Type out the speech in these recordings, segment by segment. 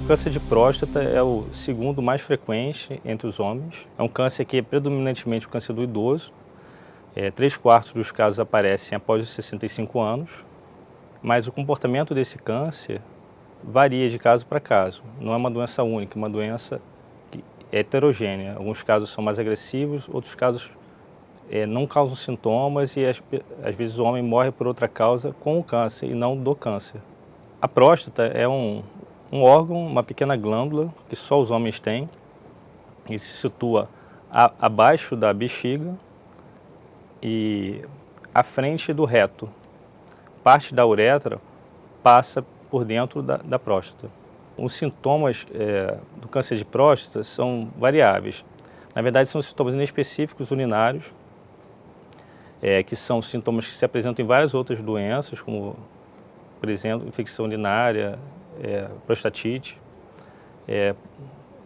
câncer de próstata é o segundo mais frequente entre os homens. É um câncer que é predominantemente o câncer do idoso. 3/4 dos casos aparecem após os 65 anos. Mas o comportamento desse câncer varia de caso para caso. Não é uma doença única, é uma doença heterogênea. Alguns casos são mais agressivos, outros casos não causam sintomas e às vezes o homem morre por outra causa com o câncer e não do câncer. A próstata é um órgão, uma pequena glândula que só os homens têm e se situa abaixo da bexiga e à frente do reto. Parte da uretra passa por dentro da próstata. Os sintomas do câncer de próstata são variáveis. Na verdade, são sintomas inespecíficos urinários, que são sintomas que se apresentam em várias outras doenças, como, por exemplo, infecção urinária, prostatite.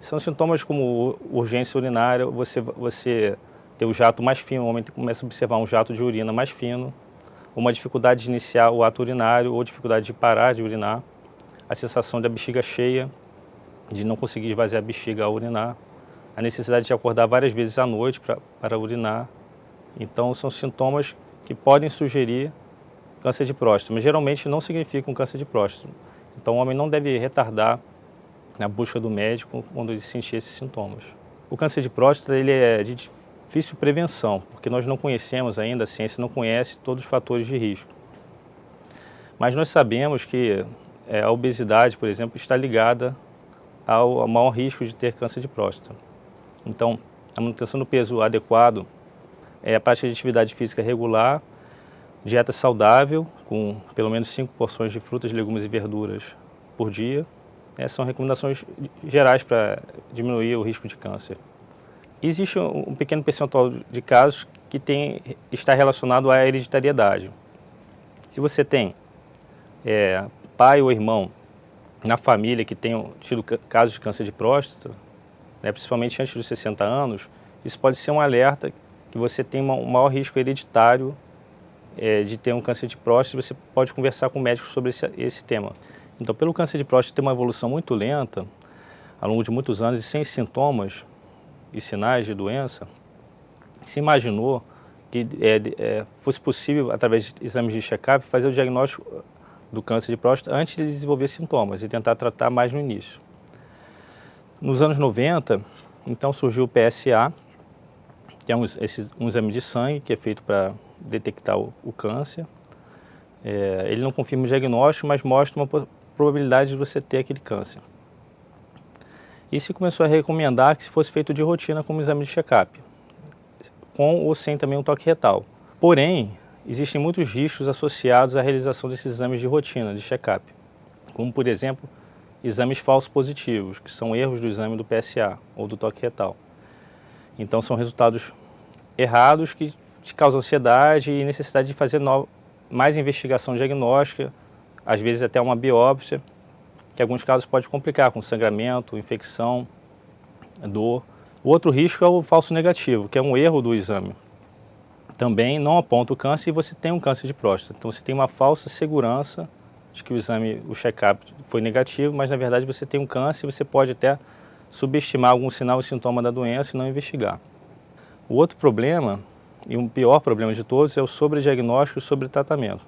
São sintomas como urgência urinária, você ter o jato mais fino, o homem começa a observar um jato de urina mais fino, uma dificuldade de iniciar o ato urinário ou dificuldade de parar de urinar, a sensação da bexiga cheia, de não conseguir esvaziar a bexiga ao urinar, a necessidade de acordar várias vezes à noite para urinar. Então, são sintomas que podem sugerir câncer de próstata, mas geralmente não significam câncer de próstata. Então, o homem não deve retardar na busca do médico quando ele sentir esses sintomas. O câncer de próstata ele é de difícil prevenção, porque nós não conhecemos ainda, a ciência não conhece todos os fatores de risco. Mas nós sabemos que a obesidade, por exemplo, está ligada ao maior risco de ter câncer de próstata. Então, a manutenção do peso adequado, a prática de atividade física regular, dieta saudável, com pelo menos 5 porções de frutas, legumes e verduras por dia, são recomendações gerais para diminuir o risco de câncer. Existe um pequeno percentual de casos que está relacionado à hereditariedade. Se você tem pai ou irmão na família que tenham tido casos de câncer de próstata, principalmente antes dos 60 anos, isso pode ser um alerta que você tem um maior risco hereditário de ter um câncer de próstata e você pode conversar com o médico sobre esse tema. Então, pelo câncer de próstata ter uma evolução muito lenta, ao longo de muitos anos e sem sintomas e sinais de doença, se imaginou que fosse possível, através de exames de check-up, fazer o diagnóstico do câncer de próstata antes de desenvolver sintomas e tentar tratar mais no início. Nos anos 90, então surgiu o PSA, que é um exame de sangue que é feito para detectar o câncer. Ele não confirma o diagnóstico, mas mostra uma probabilidade de você ter aquele câncer. E se começou a recomendar que se fosse feito de rotina como exame de check-up, com ou sem também um toque retal. Porém, existem muitos riscos associados à realização desses exames de rotina, de check-up, como, por exemplo, exames falsos positivos, que são erros do exame do PSA ou do toque retal. Então, são resultados errados que te causam ansiedade e necessidade de fazer mais investigação diagnóstica, às vezes até uma biópsia, que em alguns casos pode complicar com sangramento, infecção, dor. O outro risco é o falso negativo, que é um erro do exame. Também não aponta o câncer e você tem um câncer de próstata. Então você tem uma falsa segurança de que o check-up foi negativo, mas na verdade você tem um câncer e você pode até subestimar algum sinal e sintoma da doença e não investigar. O outro problema, e o pior problema de todos, é o sobrediagnóstico e o sobretratamento.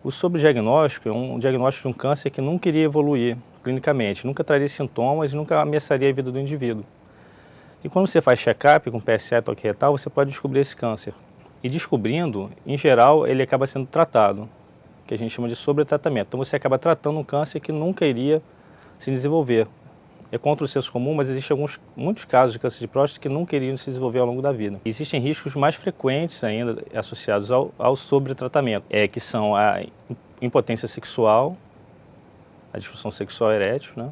O sobrediagnóstico é um diagnóstico de um câncer que nunca iria evoluir clinicamente, nunca traria sintomas e nunca ameaçaria a vida do indivíduo. E quando você faz check-up com PSA e toque retal, você pode descobrir esse câncer. E descobrindo, em geral, ele acaba sendo tratado, que a gente chama de sobretratamento. Então você acaba tratando um câncer que nunca iria se desenvolver. É contra o senso comum, mas existem muitos casos de câncer de próstata que nunca iriam se desenvolver ao longo da vida. Existem riscos mais frequentes ainda associados ao sobretratamento, que são a impotência sexual, a disfunção sexual erétil,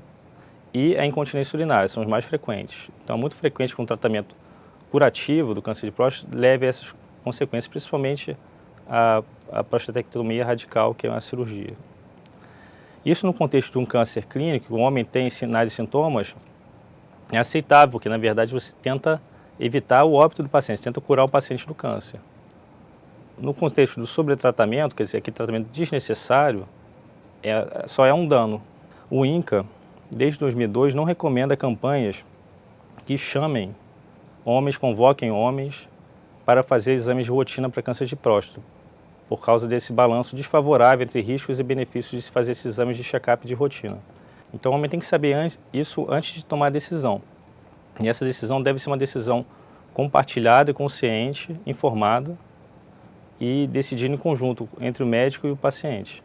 e a incontinência urinária, são os mais frequentes. Então é muito frequente que um tratamento curativo do câncer de próstata leve a essas consequências, principalmente a prostatectomia radical, que é uma cirurgia. Isso no contexto de um câncer clínico, o homem tem sinais e sintomas, é aceitável, porque na verdade você tenta evitar o óbito do paciente, tenta curar o paciente do câncer. No contexto do sobretratamento, quer dizer, aquele tratamento desnecessário, só é um dano. O INCA, desde 2002, não recomenda campanhas que chamem homens, convoquem homens para fazer exames de rotina para câncer de próstata, por causa desse balanço desfavorável entre riscos e benefícios de se fazer esses exames de check-up de rotina. Então o homem tem que saber isso antes de tomar a decisão. E essa decisão deve ser uma decisão compartilhada e consciente, informada, e decidir em conjunto entre o médico e o paciente.